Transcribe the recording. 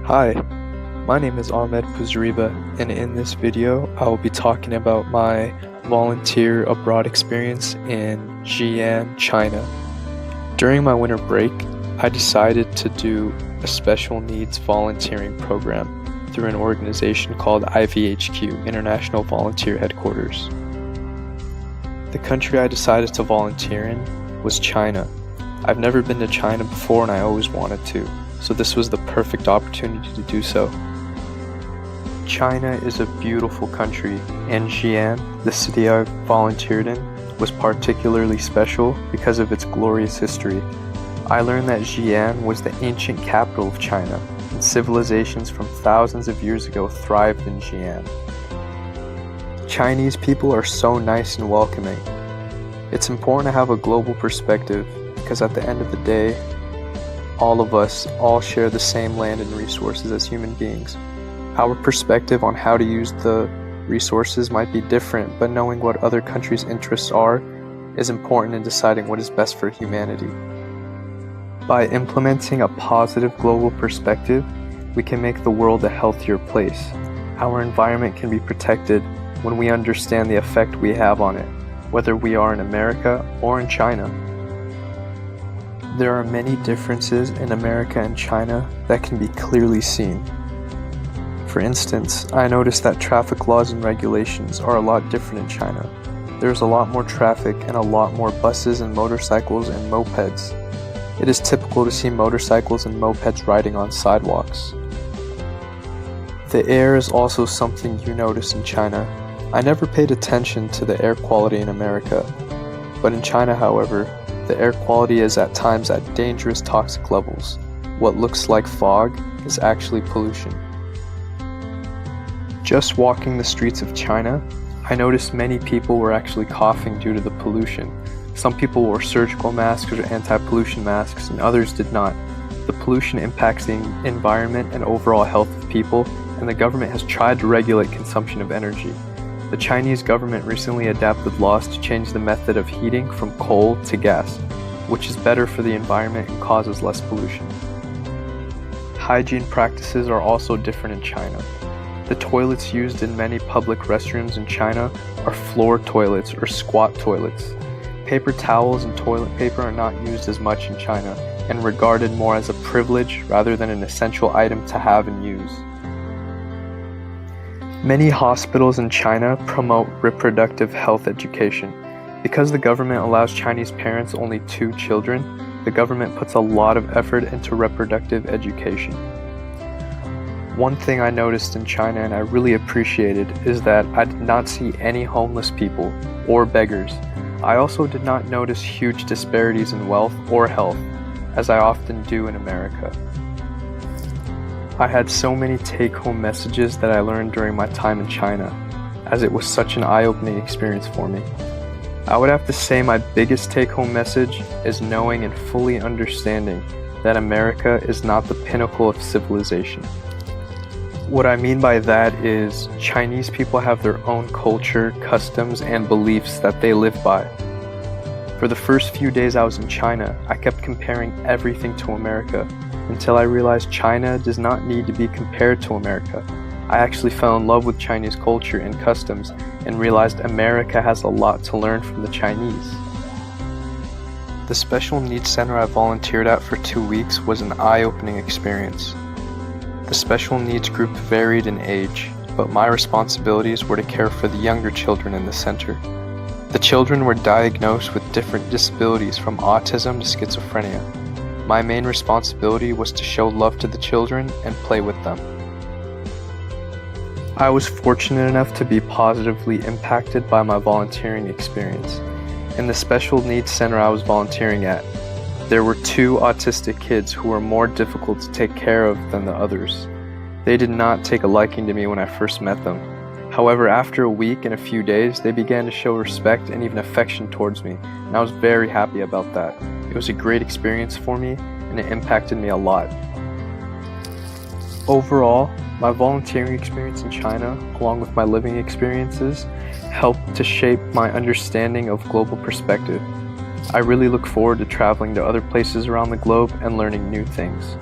Hi, my name is Ahmed Puzriba, and in this video I will be talking about my volunteer abroad experience in Xian, China. During my winter break, I decided to do a special needs volunteering program through an organization called IVHQ, International Volunteer Headquarters. The country I decided to volunteer in was China. I've never been to China before and I always wanted to, so this was the perfect opportunity to do so. China is a beautiful country, and Xian, the city I volunteered in, was particularly special because of its glorious history. I learned that Xian was the ancient capital of China, and civilizations from thousands of years ago thrived in Xian. Chinese people are so nice and welcoming. It's important to have a global perspective because at the end of the day, all of us share the same land and resources as human beings. Our perspective on how to use the resources might be different, but knowing what other countries' interests are is important in deciding what is best for humanity. By implementing a positive global perspective, we can make the world a healthier place. Our environment can be protected when we understand the effect we have on it, whether we are in America or in China. There are many differences in America and China that can be clearly seen. For instance, I noticed that traffic laws and regulations are a lot different in China. There's a lot more traffic and a lot more buses and motorcycles and mopeds. It is typical to see motorcycles and mopeds riding on sidewalks. The air is also something you notice in China. I never paid attention to the air quality in America, but in China, however, the air quality is at times at dangerous toxic levels. What looks like fog is actually pollution. Just walking the streets of China, I noticed many people were actually coughing due to the pollution. Some people wore surgical masks or anti-pollution masks, and others did not. The pollution impacts the environment and overall health of people, and the government has tried to regulate consumption of energy. The Chinese government recently adopted laws to change the method of heating from coal to gas, which is better for the environment and causes less pollution. Hygiene practices are also different in China. The toilets used in many public restrooms in China are floor toilets or squat toilets. Paper towels and toilet paper are not used as much in China and regarded more as a privilege rather than an essential item to have and use. Many hospitals in China promote reproductive health education. Because the government allows Chinese parents only 2 children, the government puts a lot of effort into reproductive education. One thing I noticed in China and I really appreciated is that I did not see any homeless people or beggars. I also did not notice huge disparities in wealth or health, as I often do in America. I had so many take-home messages that I learned during my time in China, as it was such an eye-opening experience for me. I would have to say my biggest take-home message is knowing and fully understanding that America is not the pinnacle of civilization. What I mean by that is Chinese people have their own culture, customs, and beliefs that they live by. For the first few days I was in China, I kept comparing everything to America, until I realized China does not need to be compared to America. I actually fell in love with Chinese culture and customs and realized America has a lot to learn from the Chinese. The special needs center I volunteered at for 2 weeks was an eye-opening experience. The special needs group varied in age, but my responsibilities were to care for the younger children in the center. The children were diagnosed with different disabilities from autism to schizophrenia. My main responsibility was to show love to the children and play with them. I was fortunate enough to be positively impacted by my volunteering experience. In the special needs center I was volunteering at, there were 2 autistic kids who were more difficult to take care of than the others. They did not take a liking to me when I first met them. However, after a week and a few days, they began to show respect and even affection towards me, and I was very happy about that. It was a great experience for me, and it impacted me a lot. Overall, my volunteering experience in China, along with my living experiences, helped to shape my understanding of global perspective. I really look forward to traveling to other places around the globe and learning new things.